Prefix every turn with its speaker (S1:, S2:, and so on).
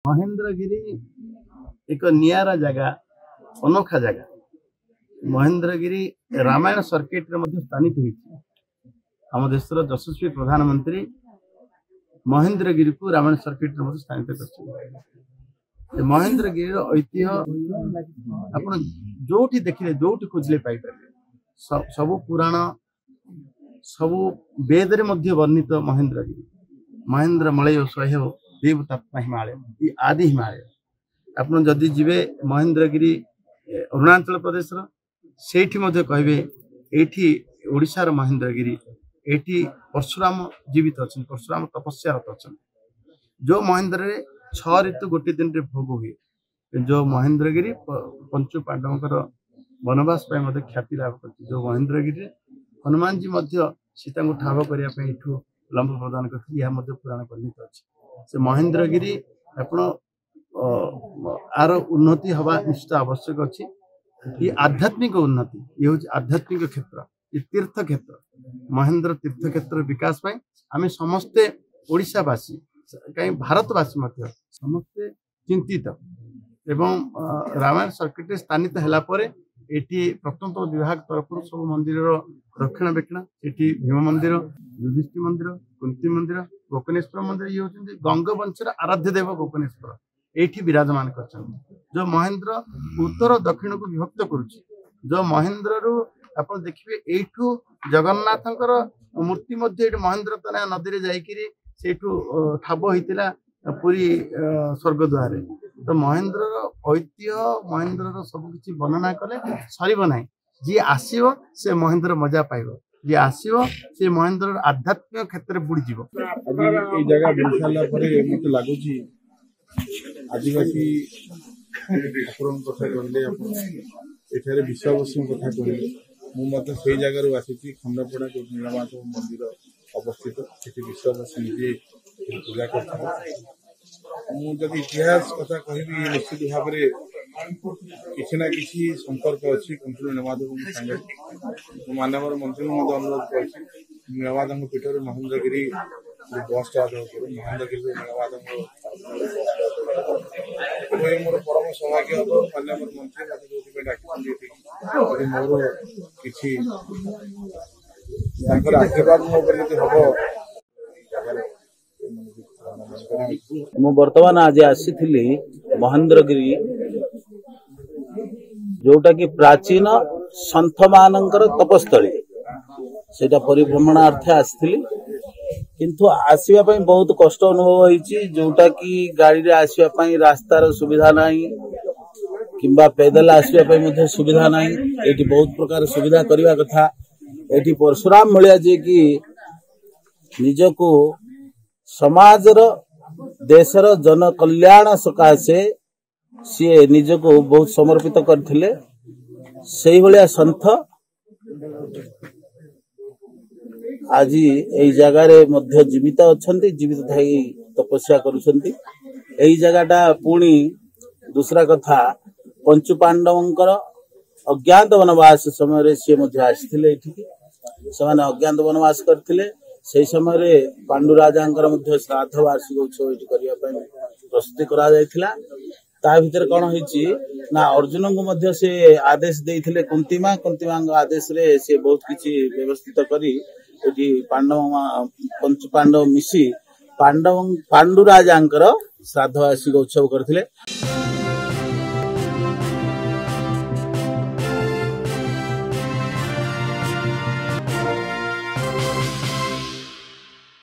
S1: महेंद्रगिरी एक नियारा जगह अनोखा जगह। महेंद्रगिरी रामायण सर्किट स्थानित होम देशर यशस्वी प्रधानमंत्री महेंद्रगिरी को रामायण सर्किट स्थानित कर महेंद्रगिरी ऐतिह्य आप जो देखिले जो खोजले पाइपर सब पुराण सब वेद वर्णित महेंद्रगिरी महेंद्र मलय स्वयं देवतात्मा हिमालय आदि हिमालय आप जदि जीवे महेंद्रगिरी अरुणाचल प्रदेश से कहे ये ओडिशार महेंद्रगिरी ये परशुराम जीवित अच्छा परशुराम तपस्यारत अच्छा जो महेंद्र 6 ऋतु गोटे दिन रे भोग हुए जो महेंद्रगिरी पंचु पांडवकर वनवास ख्याति लाभ कर जो महेंद्रगिरी हनुमान जी सीता को ठाव करने लंब प्रदान कर पुराण वर्णित अच्छे से महेंद्रगिरी आपण आर उन्नति हवा निश्चित आवश्यक अच्छी ये आध्यात्मिक उन्नति ये हूँ आध्यात्मिक क्षेत्र ये तीर्थ क्षेत्र महेंद्र तीर्थ क्षेत्र विकास आम समस्ते ओडिशावासी कहीं भारतवासी समस्ते चिंतित एवं रामायण सर्किट स्थानित है प्रत्नतत्व विभाग तरफ सब मंदिर रक्षणाबेक्षण ये भीम मंदिर युधिष्ठिर मंदिर कुंती मंदिर गोकर्णेश्वर मंदिर ये हूँ गंगवंशर आराध्य देव गोकर्णेश्वर ये विराजमान कर जो महेंद्र उत्तर दक्षिण को विभक्त करुच्ची जो महेंद्र रु आप देखिए यू जगन्नाथ मूर्ति महेंद्र तना नदी से ठाब होता पूरी स्वर्गद्वार तो महेंद्र ऐतिह्य महेंद्र सबकि वर्णना कले सर ना जी आसो से महेंद्र मजा पाइब जी आसो से महेंद्र आध्यात्मिक क्षेत्र बुड़ी
S2: जगह बुझ सारा मत लगुच आदिवासी ठाकुर कथा कहले विश्वावसु कथा कहले मुझे से जगार आसी खंडपड़ा जो नीलमाधव मंदिर अवस्थित से विश्वावसु निजे पूजा कर मुझे इतिहास कथा कहि निश्चित भाव में किसी ना किसी संपर्क अच्छी कुंतल नीलमाधव संगे मानव मंत्री अनुरोध कर नीलमाधव पीठ महेंद्रगिरी बस स्टार्ट महेंद्रगिरी नीलमाधव मोर परम सौभाग्य हम मानव मंत्री जो डाक मोर किसी आशीर्वाद मो हम
S3: मु वर्तमान आज आसी महेंद्रगिरी जोटा कि प्राचीन संत मानकर तपस्थली से परिभ्रमणार्थे आसी किंतु आसवा बहुत कष्ट अनुभव होती जोटा कि गाड़ी रे आसवा रास्तार सुविधा नहीं किंबा पैदल आसवा सुविधा नहीं ये बहुत प्रकार सुविधा करने कथा ये परशुराम भाया जे कि निजको समाजर देशर जन कल्याण सकाशे सी निजको बहुत समर्पित करथिले सेही भलिया संत आज यही जगार मध्य जीवित अच्छा जीवित थाई तपस्या करुछंती यही जगहटा पुणी दूसरा कथा पंचु पांडवंकर अज्ञात वनवास समय सी आसते से अज्ञात वनवास करथिले से समय पांडु राजांकर श्राद्ध वार्षिक उत्सव ये प्रस्तुति करा भितर कौन होती ना अर्जुन को से आदेश देते कुंतीमा आदेश रे से बहुत किसी व्यवस्थित करी पांडव पंच पांडव मिसी पांडु राजांकर श्राद्ध वार्षिक उत्सव करथिले।